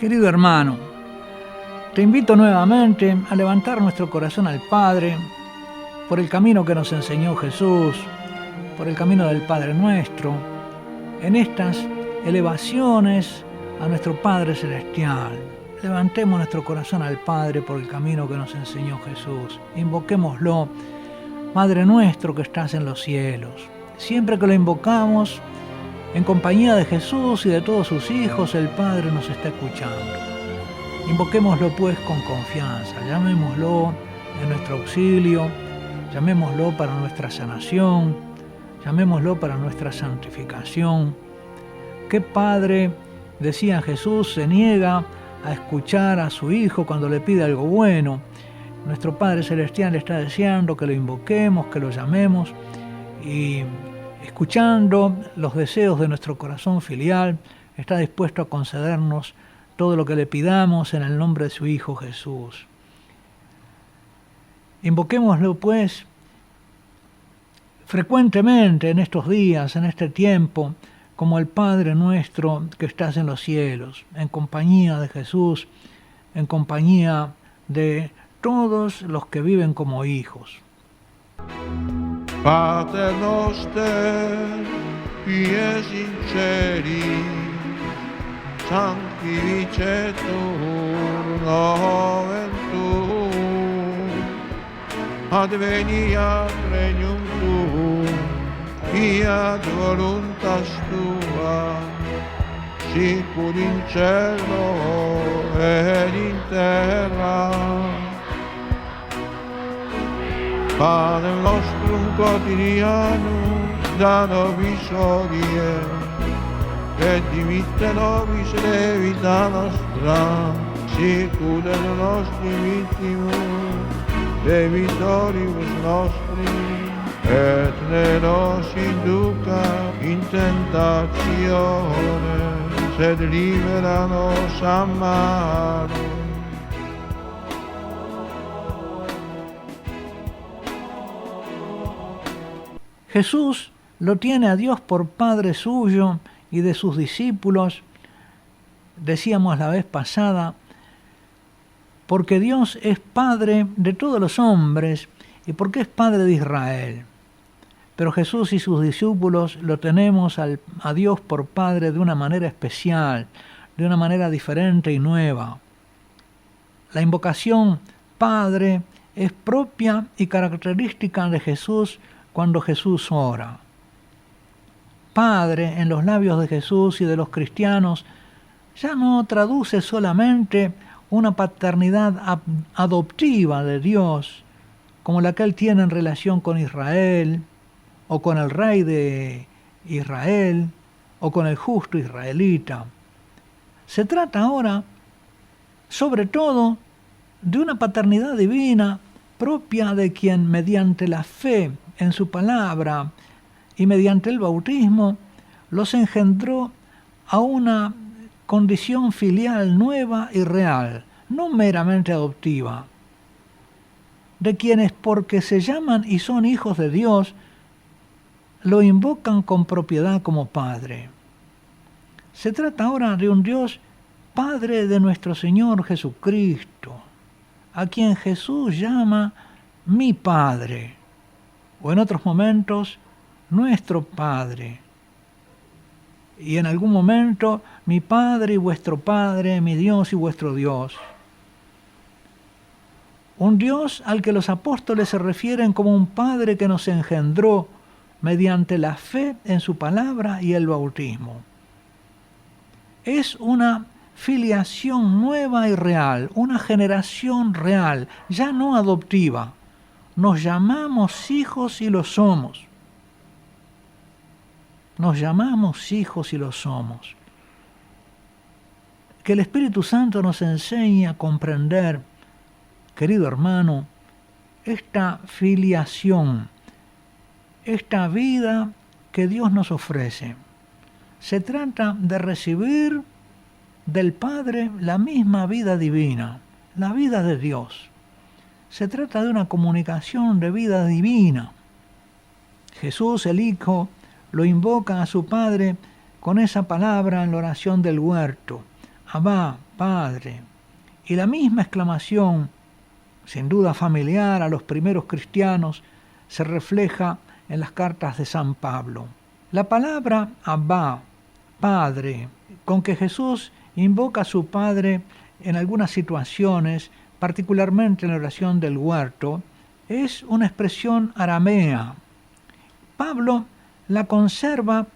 Querido hermano, te invito nuevamente a levantar nuestro corazón al Padre por el camino que nos enseñó Jesús, por el camino del Padre Nuestro, en estas elevaciones a nuestro Padre Celestial. Levantemos nuestro corazón al Padre por el camino que nos enseñó Jesús. Invoquémoslo, Padre nuestro que estás en los cielos. Siempre que lo invocamos, en compañía de Jesús y de todos sus hijos, el Padre nos está escuchando. Invoquémoslo pues con confianza, llamémoslo en nuestro auxilio, llamémoslo para nuestra sanación, llamémoslo para nuestra santificación. ¿Qué padre, decía Jesús, se niega a escuchar a su hijo cuando le pide algo bueno? Nuestro Padre Celestial está deseando que lo invoquemos, que lo llamemos, y escuchando los deseos de nuestro corazón filial, está dispuesto a concedernos todo lo que le pidamos en el nombre de su Hijo Jesús. Invoquémoslo pues frecuentemente en estos días, en este tiempo, como el Padre nuestro que estás en los cielos, en compañía de Jesús, en compañía de todos los que viven como hijos. Pater noster, qui es in celi, sanctificetur nomen tuum, adveniat regnum tuum, fiat voluntas tua, sicur in cielo ed in terra. Panem nostrum quotidianum da nobis hodie, et dimitte nobis debita nostra, sicut et nostri vittimus debitoribus nostri, et ne nos induca in tentatione, sed libera nos a malo. Jesús lo tiene a Dios por Padre suyo y de sus discípulos, decíamos la vez pasada, porque Dios es Padre de todos los hombres y porque es Padre de Israel. Pero Jesús y sus discípulos lo tenemos a Dios por Padre de una manera especial, de una manera diferente y nueva. La invocación Padre es propia y característica de Jesús cuando Jesús ora. Padre en los labios de Jesús y de los cristianos ya no traduce solamente una paternidad adoptiva de Dios, como la que Él tiene en relación con Israel, o con el rey de Israel, o con el justo israelita. Se trata ahora, sobre todo, de una paternidad divina propia de quien mediante la fe en su palabra y mediante el bautismo los engendró a una condición filial nueva y real, no meramente adoptiva, de quienes porque se llaman y son hijos de Dios, lo invocan con propiedad como Padre. Se trata ahora de un Dios Padre de nuestro Señor Jesucristo, a quien Jesús llama mi Padre, o en otros momentos, nuestro Padre. Y en algún momento, mi Padre y vuestro Padre, mi Dios y vuestro Dios. Un Dios al que los apóstoles se refieren como un Padre que nos engendró mediante la fe en su palabra y el bautismo. Es una filiación nueva y real, una generación real, ya no adoptiva. Nos llamamos hijos y lo somos. Nos llamamos hijos y lo somos. Que el Espíritu Santo nos enseñe a comprender, querido hermano, esta filiación, esta vida que Dios nos ofrece. Se trata de recibir del Padre la misma vida divina, la vida de Dios. Se trata de una comunicación de vida divina. Jesús, el Hijo, lo invoca a su Padre con esa palabra en la oración del huerto. Abba, Padre. Y la misma exclamación, sin duda familiar a los primeros cristianos, se refleja en las cartas de San Pablo. La palabra Abba, Padre, con que Jesús invoca a su Padre en algunas situaciones, particularmente en la oración del huerto, es una expresión aramea. Pablo la conserva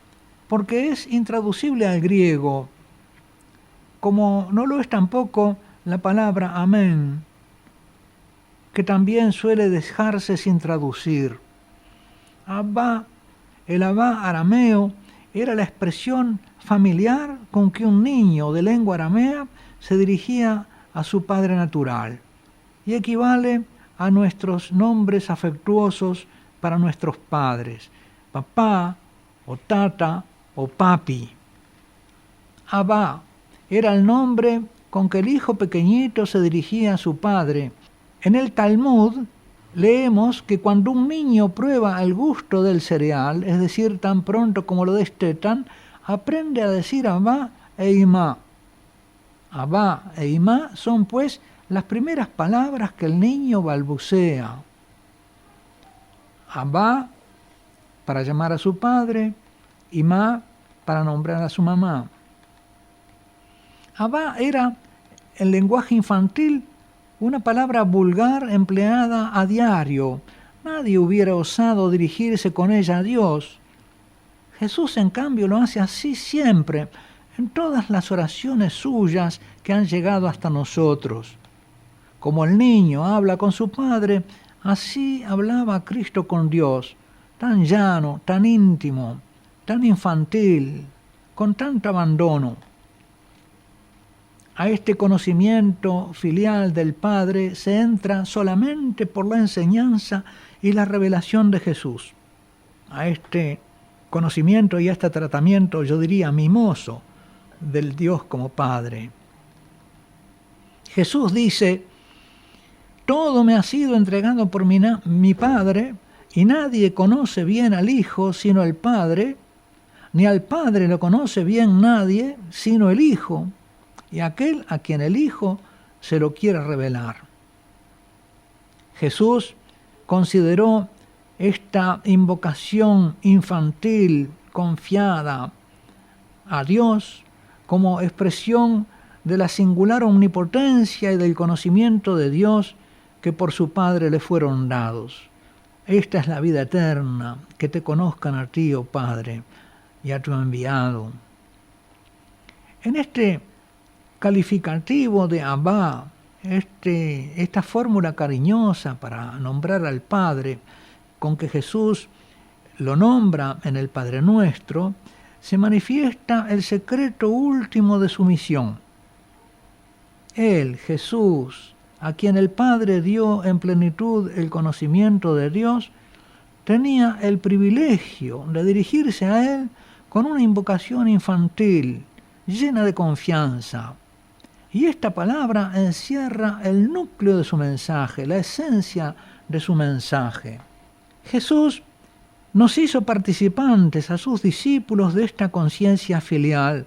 porque es intraducible al griego, como no lo es tampoco la palabra amén, que también suele dejarse sin traducir. Abba, el Abba arameo, era la expresión familiar con que un niño de lengua aramea se dirigía a su padre natural y equivale a nuestros nombres afectuosos para nuestros padres, papá o tata o papi. Abba era el nombre con que el hijo pequeñito se dirigía a su padre. En el Talmud leemos que cuando un niño prueba el gusto del cereal, es decir, tan pronto como lo destetan, aprende a decir Abba e Imá. Abba e Imá son pues las primeras palabras que el niño balbucea. Abba para llamar a su padre, Imá para nombrar a su mamá. Abba era, en lenguaje infantil, una palabra vulgar empleada a diario. Nadie hubiera osado dirigirse con ella a Dios. Jesús, en cambio, lo hace así siempre, en todas las oraciones suyas que han llegado hasta nosotros. Como el niño habla con su padre, así hablaba Cristo con Dios, tan llano, tan íntimo, tan infantil, con tanto abandono. A este conocimiento filial del Padre se entra solamente por la enseñanza y la revelación de Jesús. A este conocimiento y a este tratamiento, yo diría, mimoso del Dios como Padre. Jesús dice: todo me ha sido entregado por mi Padre, y nadie conoce bien al Hijo sino el Padre, ni al Padre lo conoce bien nadie sino el Hijo, y aquel a quien el Hijo se lo quiere revelar. Jesús consideró esta invocación infantil, confiada a Dios, como expresión de la singular omnipotencia y del conocimiento de Dios que por su Padre le fueron dados. Esta es la vida eterna, que te conozcan a ti, oh Padre, y a tu enviado. En este calificativo de Abba, esta fórmula cariñosa para nombrar al Padre, con que Jesús lo nombra en el Padre Nuestro, se manifiesta el secreto último de su misión. Él, Jesús, a quien el Padre dio en plenitud el conocimiento de Dios, tenía el privilegio de dirigirse a Él con una invocación infantil, llena de confianza. Y esta palabra encierra el núcleo de su mensaje, la esencia de su mensaje. Jesús nos hizo participantes a sus discípulos de esta conciencia filial.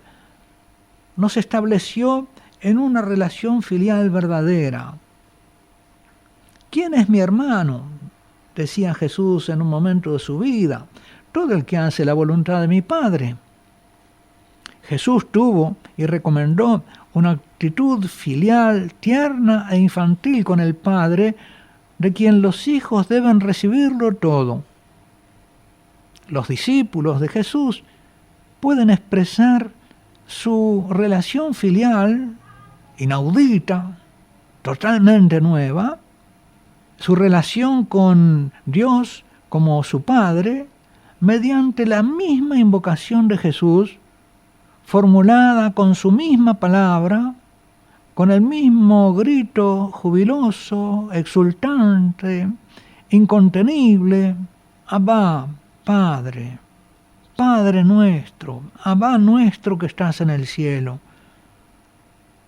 Nos estableció en una relación filial verdadera. ¿Quién es mi hermano?, decía Jesús en un momento de su vida. Todo el que hace la voluntad de mi Padre. Jesús tuvo y recomendó una actitud filial, tierna e infantil con el Padre, de quien los hijos deben recibirlo todo. Los discípulos de Jesús pueden expresar su relación filial, inaudita, totalmente nueva, su relación con Dios como su Padre, mediante la misma invocación de Jesús, formulada con su misma palabra, con el mismo grito jubiloso, exultante, incontenible: Abba, Padre, Padre nuestro, Abba nuestro que estás en el cielo.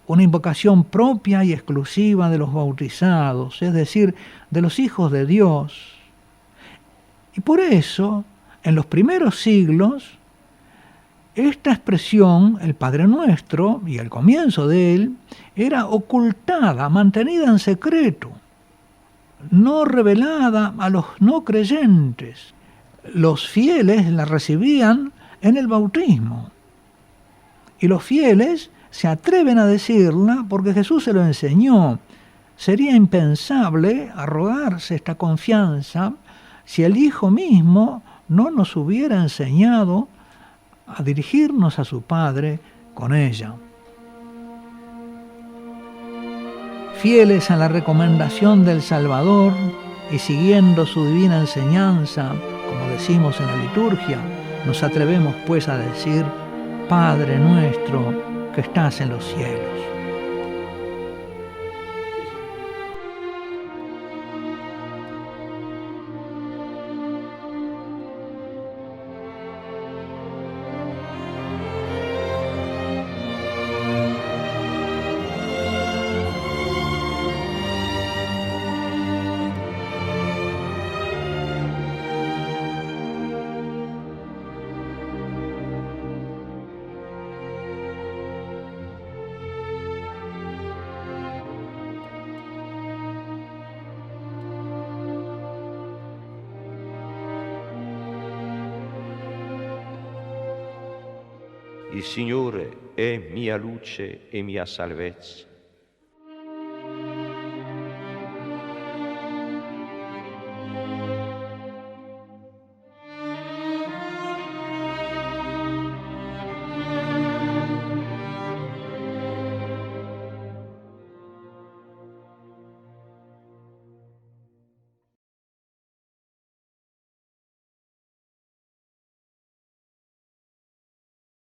Una invocación propia y exclusiva de los bautizados, es decir, de los hijos de Dios. Y por eso, en los primeros siglos, Esta expresión, el Padre Nuestro, y el comienzo de él, era ocultada, mantenida en secreto, no revelada a los no creyentes. Los fieles la recibían en el bautismo. Y los fieles se atreven a decirla porque Jesús se lo enseñó. Sería impensable arrogarse esta confianza si el Hijo mismo no nos hubiera enseñado a dirigirnos a su Padre con ella. Fieles a la recomendación del Salvador y siguiendo su divina enseñanza, como decimos en la liturgia, nos atrevemos pues a decir: Padre nuestro que estás en los cielos. Il Signore è mia luce e mia salvezza.